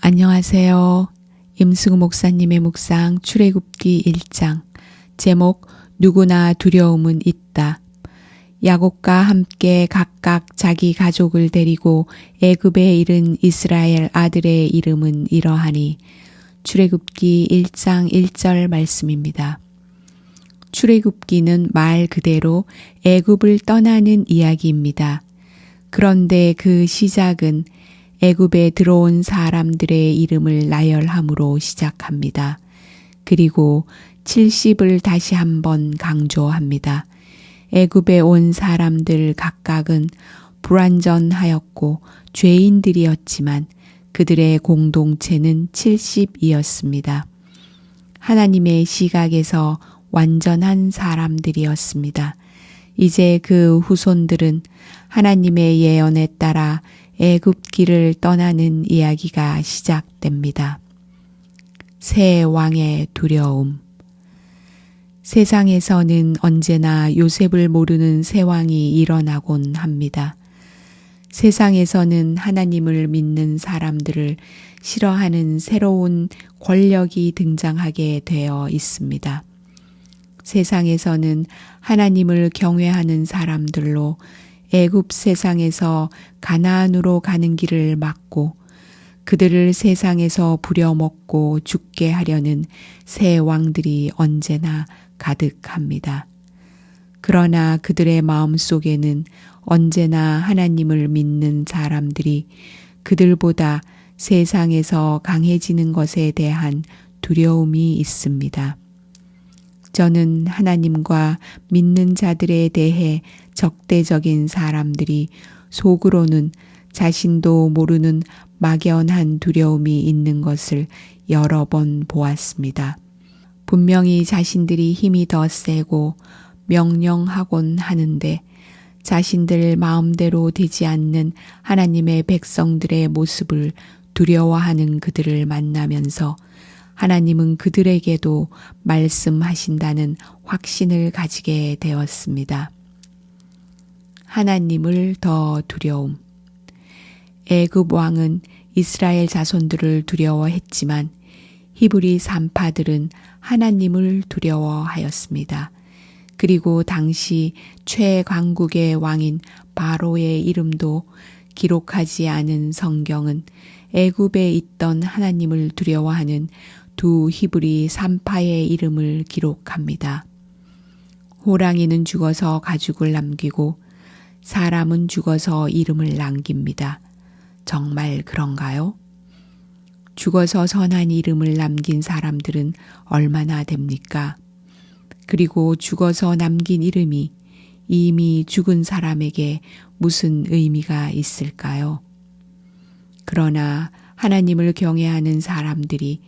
안녕하세요. 임승우 목사님의 묵상 출애굽기 1장 제목 누구나 두려움은 있다. 야곱과 함께 각각 자기 가족을 데리고 애굽에 이른 이스라엘 아들의 이름은 이러하니 출애굽기 1장 1절 말씀입니다. 출애굽기는 말 그대로 애굽을 떠나는 이야기입니다. 그런데 그 시작은 애굽에 들어온 사람들의 이름을 나열함으로 시작합니다. 그리고 70을 다시 한번 강조합니다. 애굽에 온 사람들 각각은 불완전하였고 죄인들이었지만 그들의 공동체는 70이었습니다. 하나님의 시각에서 완전한 사람들이었습니다. 이제 그 후손들은 하나님의 예언에 따라 애굽길을 떠나는 이야기가 시작됩니다. 새 왕의 두려움. 세상에서는 언제나 요셉을 모르는 새 왕이 일어나곤 합니다. 세상에서는 하나님을 믿는 사람들을 싫어하는 새로운 권력이 등장하게 되어 있습니다. 세상에서는 하나님을 경외하는 사람들로 애굽 세상에서 가나안으로 가는 길을 막고 그들을 세상에서 부려먹고 죽게 하려는 새 왕들이 언제나 가득합니다. 그러나 그들의 마음속에는 언제나 하나님을 믿는 사람들이 그들보다 세상에서 강해지는 것에 대한 두려움이 있습니다. 저는 하나님과 믿는 자들에 대해 적대적인 사람들이 속으로는 자신도 모르는 막연한 두려움이 있는 것을 여러 번 보았습니다. 분명히 자신들이 힘이 더 세고 명령하곤 하는데 자신들 마음대로 되지 않는 하나님의 백성들의 모습을 두려워하는 그들을 만나면서 하나님은 그들에게도 말씀하신다는 확신을 가지게 되었습니다. 하나님을 더 두려움. 애굽 왕은 이스라엘 자손들을 두려워했지만 히브리 산파들은 하나님을 두려워하였습니다. 그리고 당시 최강국의 왕인 바로의 이름도 기록하지 않은 성경은 애굽에 있던 하나님을 두려워하는 두 히브리 산파의 이름을 기록합니다. 호랑이는 죽어서 가죽을 남기고 사람은 죽어서 이름을 남깁니다. 정말 그런가요? 죽어서 선한 이름을 남긴 사람들은 얼마나 됩니까? 그리고 죽어서 남긴 이름이 이미 죽은 사람에게 무슨 의미가 있을까요? 그러나 하나님을 경외하는 사람들이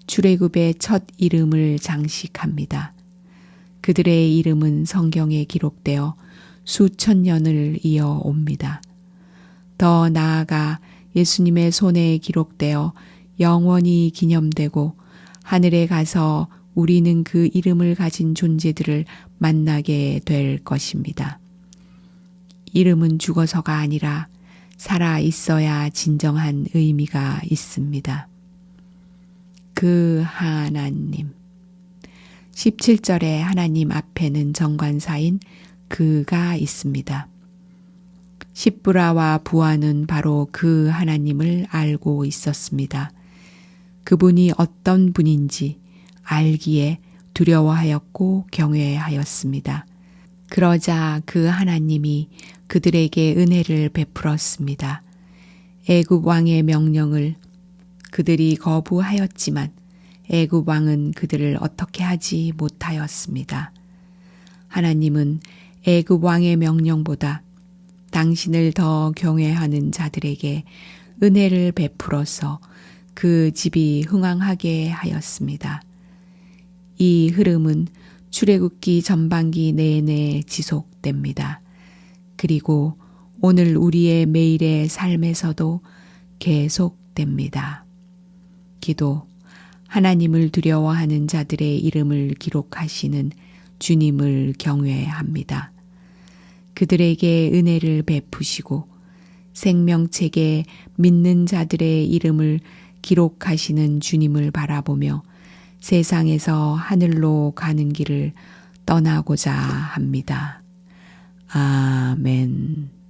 출애굽의 첫 이름을 장식합니다. 그들의 이름은 성경에 기록되어 수천 년을 이어옵니다. 더 나아가 예수님의 손에 기록되어 영원히 기념되고 하늘에 가서 우리는 그 이름을 가진 존재들을 만나게 될 것입니다. 이름은 죽어서가 아니라 살아 있어야 진정한 의미가 있습니다. 그 하나님. 17절에 하나님 앞에는 정관사인 그가 있습니다. 십브라와 부하는 바로 그 하나님을 알고 있었습니다. 그분이 어떤 분인지 알기에 두려워하였고 경외하였습니다. 그러자 그 하나님이 그들에게 은혜를 베풀었습니다. 애굽 왕의 명령을 그들이 거부하였지만 애굽 왕은 그들을 어떻게 하지 못하였습니다. 하나님은 애굽 왕의 명령보다 당신을 더 경외하는 자들에게 은혜를 베풀어서 그 집이 흥왕하게 하였습니다. 이 흐름은 출애굽기 전반기 내내 지속됩니다. 그리고 오늘 우리의 매일의 삶에서도 계속됩니다. 기도. 하나님을 두려워하는 자들의 이름을 기록하시는 주님을 경외합니다. 그들에게 은혜를 베푸시고 생명책에 믿는 자들의 이름을 기록하시는 주님을 바라보며 세상에서 하늘로 가는 길을 떠나고자 합니다. 아멘.